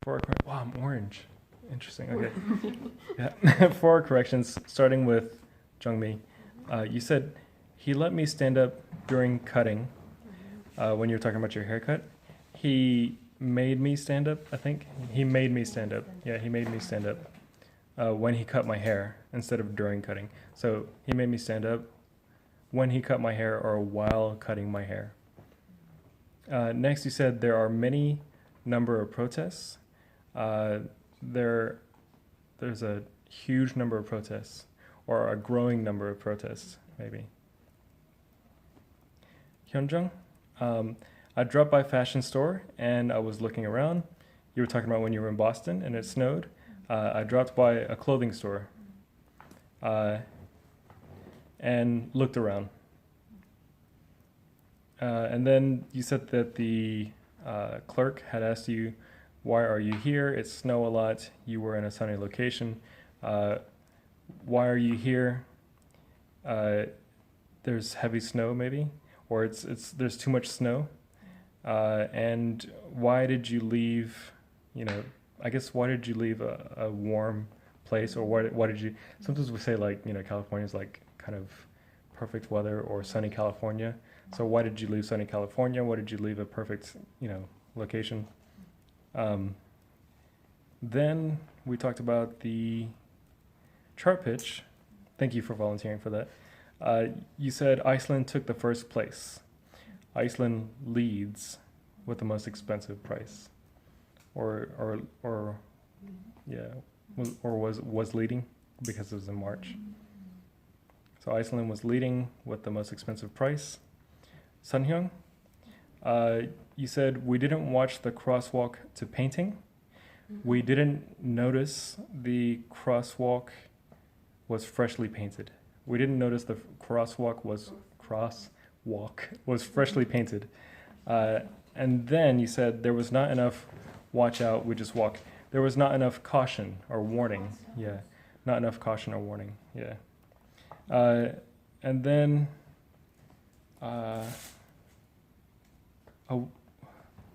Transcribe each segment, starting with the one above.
Wow, I'm orange. Interesting. Okay. Yeah. Four corrections, starting with Jungmi. You said he let me stand up during cutting when you were talking about your haircut. He made me stand up, I think. He made me stand up. Yeah, he made me stand up when he cut my hair instead of during cutting. So he made me stand up when he cut my hair or while cutting my hair. Next, you said there are many number of protests. Uh, there, there's a huge number of protests, or a growing number of protests, maybe. Hyunjung, I dropped by fashion store and I was looking around. You were talking about when you were in Boston and it snowed. I dropped by a clothing store uh, and looked around. And then you said that the clerk had asked you, why are you here? It's snow a lot. You were in a sunny location. Why are you here? There's heavy snow, maybe, or there's too much snow. And why did you leave? You know, I guess why did you leave a warm place, or why did you? Sometimes we say like California is like kind of perfect weather or sunny California. So why did you leave sunny California? Why did you leave a perfect location? Then we talked about the chart pitch. Thank you for volunteering for that. You said Iceland took the first place. Iceland leads with the most expensive price, or yeah, was leading because it was in March. So Iceland was leading with the most expensive price. Sunhyung, you said we didn't watch the crosswalk to painting. We didn't notice the crosswalk was freshly painted. We didn't notice the crosswalk was freshly painted. And then you said there was not enough watch out, we just walk. There was not enough caution or warning. Yeah, not enough caution or warning. Yeah. And then, oh,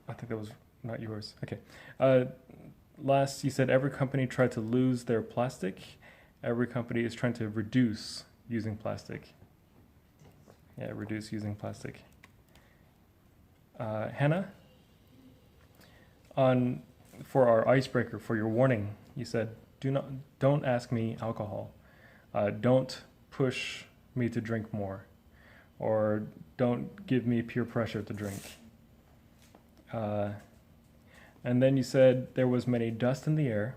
I think that was not yours. Okay. Last, you said every company tried to lose their plastic. Every company is trying to reduce using plastic. Yeah, reduce using plastic. Hannah, for our icebreaker, for your warning, you said, don't ask me alcohol. Don't push me to drink more, or don't give me peer pressure to drink. And then you said there was many dust in the air.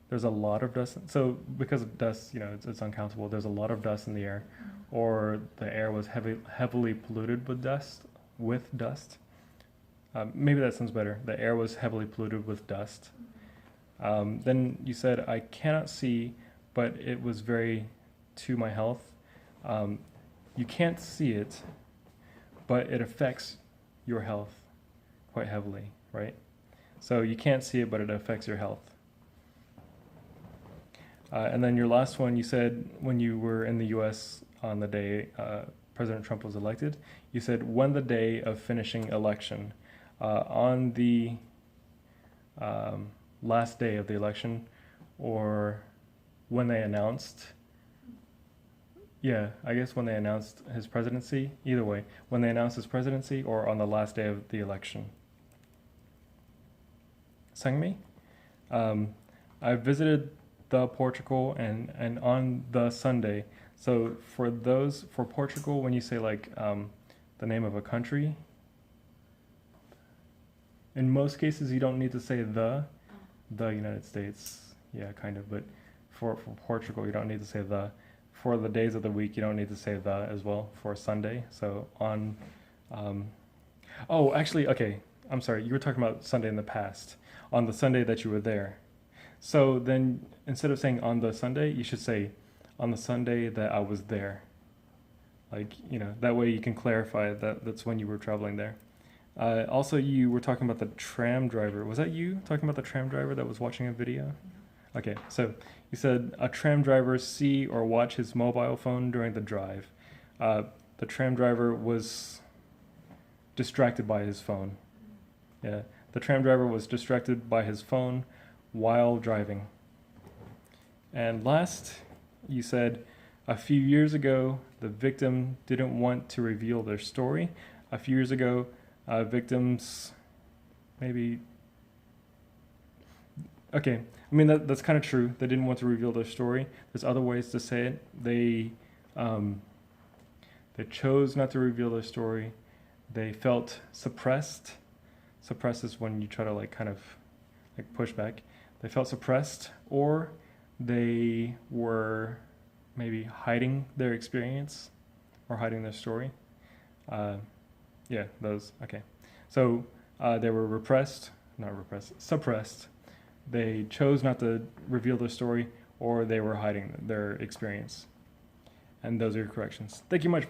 There's a lot of dust. So because of dust, it's uncountable. There's a lot of dust in the air, or the air was heavily polluted with dust. Maybe that sounds better. The air was heavily polluted with dust. Then you said, I cannot see, but it was very to my health. You can't see it, but it affects your health quite heavily, right? So you can't see it, but it affects your health. And then your last one, you said when you were in the US on the day President Trump was elected, you said when the day of finishing election, on the last day of the election, or when they announced, I guess when they announced his presidency, either way, when they announced his presidency or on the last day of the election. Sangmi, I visited the Portugal and on the Sunday. So for Portugal, when you say like the name of a country, in most cases you don't need to say the United States. Yeah, kind of. But for Portugal, you don't need to say the. For the days of the week, you don't need to say the as well for Sunday. So on, actually, okay, I'm sorry. You were talking about Sunday in the past. On the Sunday that you were there. So then instead of saying on the Sunday, you should say on the Sunday that I was there. Like, that way you can clarify that's when you were traveling there. Also, you were talking about the tram driver. Was that you talking about the tram driver that was watching a video? Okay, so you said a tram driver see or watch his mobile phone during the drive. The tram driver was distracted by his phone. Yeah, The tram driver was distracted by his phone while driving. And last, you said, a few years ago, the victim didn't want to reveal their story. A few years ago, victims maybe... Okay, I mean, that's kind of true. They didn't want to reveal their story. There's other ways to say it. They chose not to reveal their story. They felt suppressed. Suppressed is when you try to like kind of like push back. They felt suppressed, or they were maybe hiding their experience or hiding their story. Yeah, those. Okay. So they were suppressed. They chose not to reveal their story, or they were hiding their experience. And those are your corrections. Thank you much.